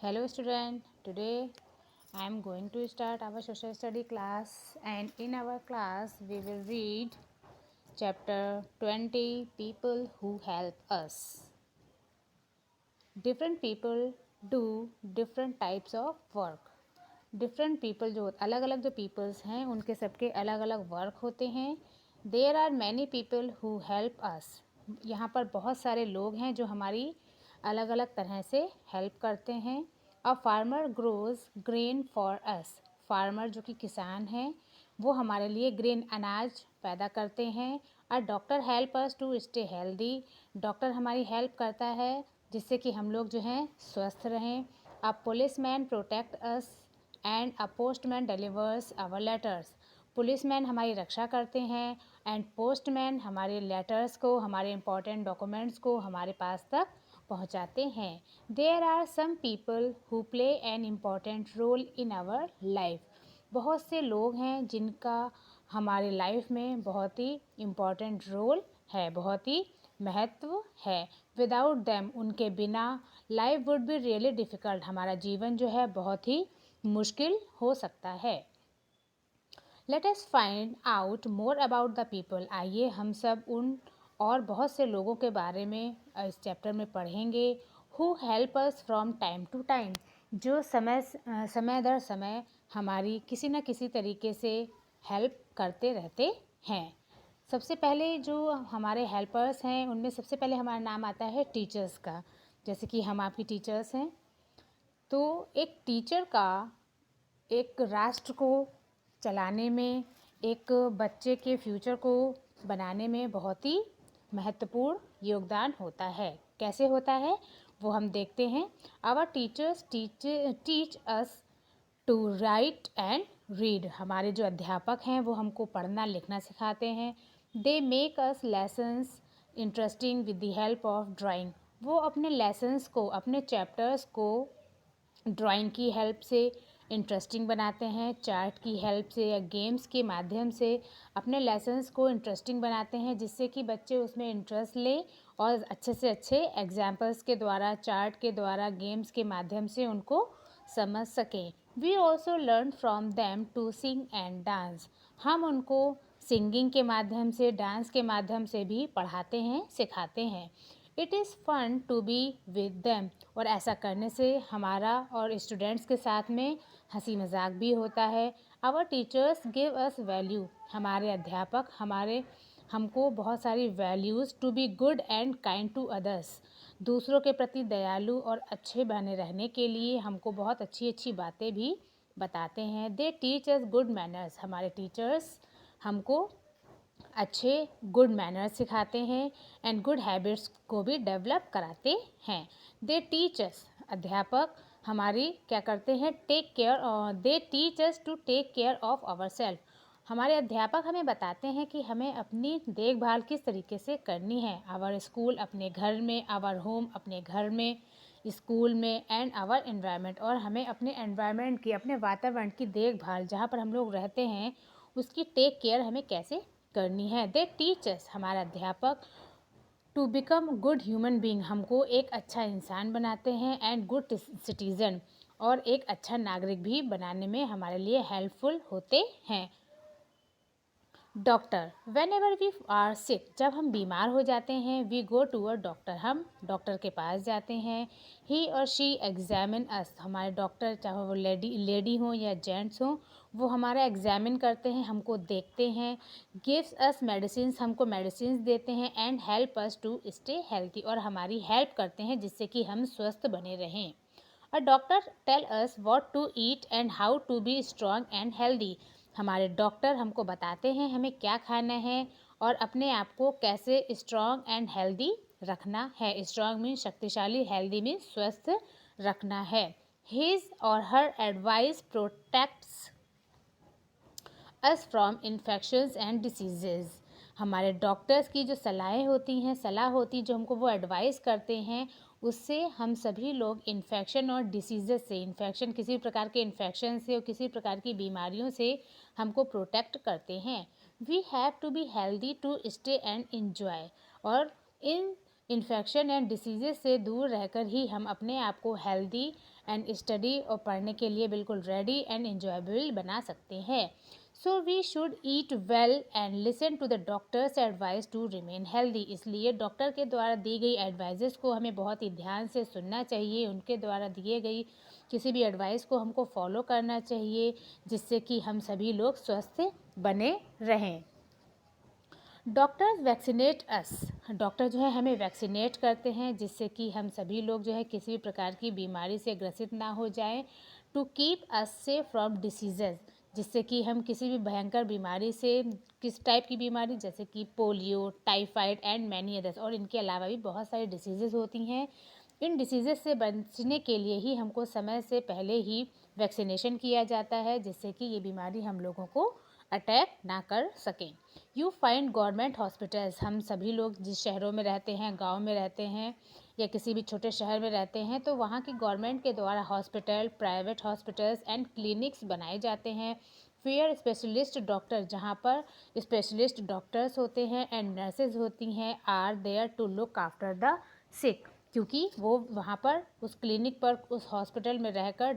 Hello student, today I am going to start our social study class, and in our class we will read chapter 20, People Who Help Us. Different people do different types of work. Different people जो अलग अलग जो peoples हैं उनके सबके अलग अलग work होते हैं. There are many people who help us. यहाँ पर बहुत सारे लोग हैं जो हमारी अलग अलग तरह से हेल्प करते हैं. A farmer grows grain for us. Farmer जो कि किसान हैं वो हमारे लिए ग्रेन अनाज पैदा करते हैं. A doctor help us to stay healthy. Doctor हमारी हेल्प करता है जिससे कि हम लोग जो हैं स्वस्थ रहें. A police man protect us and a postman delivers our letters. Policeman हमारी रक्षा करते हैं एंड पोस्टमैन हमारे लेटर्स को, हमारे इम्पोर्टेंट डॉक्यूमेंट्स को हमारे पास तक पहुंचाते हैं. There are some people who play an important role in our life. बहुत से लोग हैं जिनका हमारे लाइफ में बहुत ही इम्पॉर्टेंट रोल है, बहुत ही महत्व है. विदाउट देम, उनके बिना life would be really difficult. हमारा जीवन जो है बहुत ही मुश्किल हो सकता है. Let us find out more about the people. आइए हम सब उन और बहुत से लोगों के बारे में इस चैप्टर में पढ़ेंगे. Who help us from time to time. जो समय दर समय हमारी किसी न किसी तरीके से हेल्प करते रहते हैं. सबसे पहले जो हमारे हेल्पर्स हैं उनमें सबसे पहले हमारा नाम आता है टीचर्स का. जैसे कि हम आपकी टीचर्स हैं. तो एक टीचर का एक राष्ट्र को चलाने में, एक बच्चे के फ्यूचर को बनाने में बहुत ही महत्वपूर्ण योगदान होता है. कैसे होता है वो हम देखते हैं. Our teachers teach us to write and read. हमारे जो अध्यापक हैं वो हमको पढ़ना लिखना सिखाते हैं. They make us lessons interesting with the help of drawing. वो अपने लेसन्स को, अपने चैप्टर्स को ड्राइंग की हेल्प से इंटरेस्टिंग बनाते हैं. चार्ट की हेल्प से या गेम्स के माध्यम से अपने लेसन्स को इंटरेस्टिंग बनाते हैं जिससे कि बच्चे उसमें इंटरेस्ट लें और अच्छे से अच्छे एग्जाम्पल्स के द्वारा, चार्ट के द्वारा, गेम्स के माध्यम से उनको समझ सकें. We also learn from them to sing and dance. हम उनको सिंगिंग के माध्यम से, डांस के माध्यम से भी पढ़ाते हैं, सिखाते हैं. It is fun to be with them. और ऐसा करने से हमारा और स्टूडेंट्स के साथ में हंसी मजाक भी होता है. Our teachers give us value. हमारे अध्यापक हमको बहुत सारी values to be good and kind to others. दूसरों के प्रति दयालु और अच्छे बने रहने के लिए हमको बहुत अच्छी अच्छी बातें भी बताते हैं. They teach us good manners. हमारे टीचर्स हमको अच्छे गुड मैनर्स सिखाते हैं एंड गुड हैबिट्स को भी डेवलप कराते हैं. They teach us. अध्यापक हमारी क्या करते हैं, take care. They teach us to take care of our self. हमारे अध्यापक हमें बताते हैं कि हमें अपनी देखभाल किस तरीके से करनी है. आवर स्कूल, अपने घर में, आवर होम, अपने घर में, स्कूल में, एंड आवर एनवायरनमेंट. और हमें अपने एनवायरनमेंट की, अपने वातावरण की देखभाल, जहाँ पर हम लोग रहते हैं उसकी टेक केयर हमें कैसे करनी है. They teach us. हमारा अध्यापक to become good human being. हमको एक अच्छा इंसान बनाते हैं एंड गुड सिटीज़न. और एक अच्छा नागरिक भी बनाने में हमारे लिए हेल्पफुल होते हैं. Doctor. Whenever we are sick. जब हम बीमार हो जाते हैं we go to a doctor. हम डॉक्टर के पास जाते हैं. ही और शी एग्जामिन अस. हमारे डॉक्टर, चाहे वो लेडी हो या जेंट्स हो, वो हमारा एग्जामिन करते हैं, हमको देखते हैं. Gives us medicines. हमको मेडिसिन्स देते हैं. And help us to stay healthy. और हमारी हेल्प करते हैं जिससे कि हम स्वस्थ बने रहें. A doctor tell us what to eat and how to be strong and healthy. हमारे डॉक्टर हमको बताते हैं हमें क्या खाना है और अपने आप को कैसे स्ट्रॉन्ग एंड हेल्दी रखना है. स्ट्रॉन्ग मीन्स शक्तिशाली, हेल्दी मीन्स स्वस्थ रखना है. हिज और हर advice protects us from infections and diseases. हमारे डॉक्टर्स की जो सलाहें होती हैं, सलाह होती जो हमको वो एडवाइस करते हैं, उससे हम सभी लोग इन्फेक्शन और डिसीजेस से, इन्फेक्शन किसी प्रकार के इन्फेक्शन से और किसी प्रकार की बीमारियों से हमको प्रोटेक्ट करते हैं. We have to be healthy to stay and enjoy. और इन इन्फेक्शन एंड डिसीजेस से दूर रहकर ही हम अपने आप को हेल्दी एंड स्टडी और पढ़ने के लिए बिल्कुल रेडी एंड एंजॉयबल बना सकते हैं। So we should eat well and listen to the doctor's advice to remain healthy. इसलिए डॉक्टर के द्वारा दी गई एडवाइजेस को हमें बहुत ही ध्यान से सुनना चाहिए, उनके द्वारा दिए गई किसी भी एडवाइस को हमको फॉलो करना चाहिए, जिससे कि हम सभी लोग स्वस्थ बने रहें। डॉक्टर्स वैक्सीनेट अस। डॉक्टर जो है हमें वैक्सीनेट करते हैं, जिससे कि हम सभी लोग जो है किसी भी प्रकार की बीमारी से ग्रसित ना हो जाएं। To keep us safe from diseases, जिससे कि हम किसी भी भयंकर बीमारी से, किस टाइप की बीमारी, जैसे कि polio, typhoid and many others, और इनके अलावा भी बहुत सारी डिसीजेज होती हैं। इन डिसीजेज से बचने के लिए ही हमको समय से पहले ही वैक्सीनेशन किया जाता है, जिससे कि ये बीमारी हम लोगों को अटैक ना कर सकें। You find government hospitals. हम सभी लोग जिस शहरों में रहते हैं, गांव में रहते हैं या किसी भी छोटे शहर में रहते हैं, तो वहाँ की गवर्नमेंट के द्वारा hospital, private hospitals and clinics बनाए जाते हैं। फेयर स्पेशलिस्ट डॉक्टर, जहाँ पर स्पेशलिस्ट डॉक्टर्स होते हैं एंड नर्सेज होती हैं, are there to look after the sick, क्योंकि वो वहाँ पर उस क्लिनिक पर, उस हॉस्पिटल में रहकर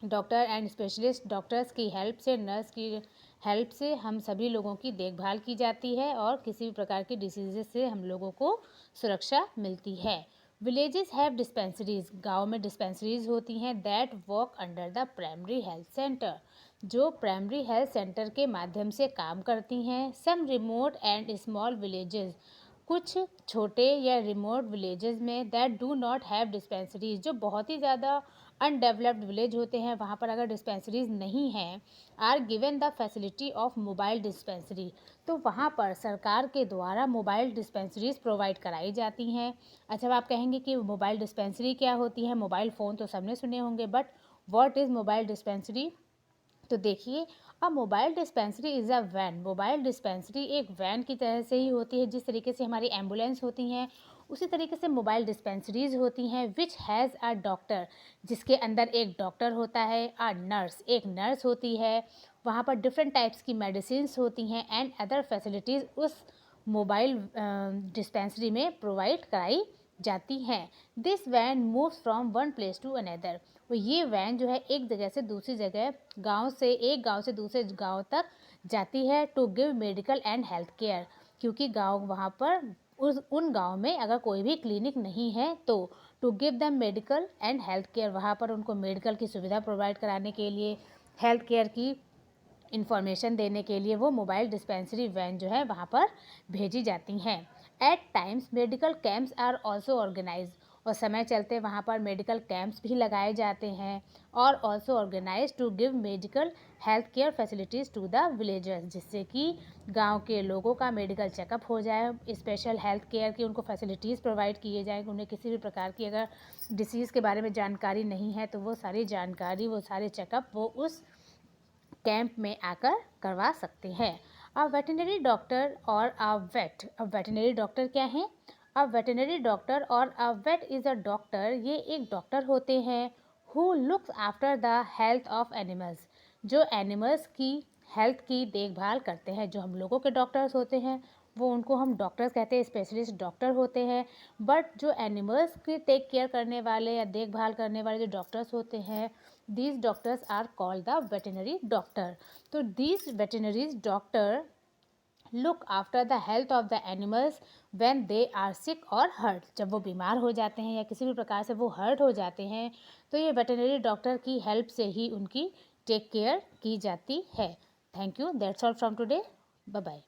डॉक्टर एंड स्पेशलिस्ट डॉक्टर्स की हेल्प से, नर्स की हेल्प से हम सभी लोगों की देखभाल की जाती है और किसी भी प्रकार की डिसीज़ से हम लोगों को सुरक्षा मिलती है। Villages have dispensaries. गाँव में डिस्पेंसरीज होती हैं that work under the primary health centre, जो प्राइमरी हेल्थ सेंटर के माध्यम से काम करती हैं। सम रिमोट एंड स्मॉल विलेजेस, कुछ छोटे या रिमोट विलेजेस में that do not have dispensaries, जो बहुत ही ज़्यादा अनडेवलप्ड विलेज होते हैं, वहाँ पर अगर डिस्पेंसरीज नहीं हैं, are given the facility of mobile dispensary, तो वहाँ पर सरकार के द्वारा मोबाइल डिस्पेंसरीज प्रोवाइड कराई जाती हैं। अच्छा, अब आप कहेंगे कि मोबाइल डिस्पेंसरी क्या होती है? मोबाइल फ़ोन तो सबने सुने होंगे, but what is mobile dispensary? तो देखिए, अब mobile dispensary is a van. Mobile dispensary एक वैन की तरह से ही होती है, जिस तरीके से हमारी एम्बुलेंस होती हैं उसी तरीके से मोबाइल डिस्पेंसरीज होती हैं। विच हैज़ अ डॉक्टर, जिसके अंदर एक डॉक्टर होता है, अ नर्स, एक नर्स होती है, वहाँ पर डिफरेंट टाइप्स की मेडिसिन्स होती हैं एंड अदर फैसिलिटीज़ उस मोबाइल डिस्पेंसरी में प्रोवाइड कराई जाती हैं। This van moves from one place to another. वो ये वैन जो है एक जगह से दूसरी जगह, एक गांव से दूसरे गांव तक जाती है। To give medical and health care, क्योंकि गांव वहाँ पर उन गांव में अगर कोई भी क्लिनिक नहीं है, तो to give them medical and health care, वहाँ पर उनको मेडिकल की सुविधा प्रोवाइड कराने के लिए, हेल्थ केयर की इंफॉर्मेशन देने के लिए वो मोबाइल डिस्पेंसरी वैन जो है वहाँ पर भेजी जाती हैं। At times medical camps are also organise, और समय चलते वहाँ पर मेडिकल कैंप्स भी लगाए जाते हैं, और also organise to give medical health care facilities to the villagers, जिससे कि गांव के लोगों का मेडिकल चेकअप हो जाए, स्पेशल हेल्थ केयर की उनको फैसिलिटीज़ प्रोवाइड किए जाएँ। उन्हें किसी भी प्रकार की अगर डिसीज़ के बारे में जानकारी नहीं है, तो वो सारी जानकारी, वो सारे चेकअप वो उस कैंप में आकर करवा सकते हैं। अब वेटनरी डॉक्टर और अ वेट। अब वेटनरी डॉक्टर क्या है? अब वेटनरी डॉक्टर और अ वेट इज़ अ डॉक्टर, ये एक डॉक्टर होते हैं who looks after the health of animals, जो एनिमल्स की हेल्थ की देखभाल करते हैं। जो हम लोगों के डॉक्टर्स होते हैं वो, उनको हम डॉक्टर्स कहते हैं, स्पेशलिस्ट डॉक्टर होते हैं। बट जो एनिमल्स की टेक केयर करने वाले या देखभाल करने वाले जो डॉक्टर्स होते हैं, these doctors are called the veterinary doctor. तो these veterinary doctor look after the health of the animals when they are sick or hurt. जब वो बीमार हो जाते हैं या किसी भी प्रकार से वो हर्ट हो जाते हैं, तो ये वेटनरी डॉक्टर की हेल्प से ही उनकी टेक केयर की जाती है। Thank you, that's all from today, bye bye.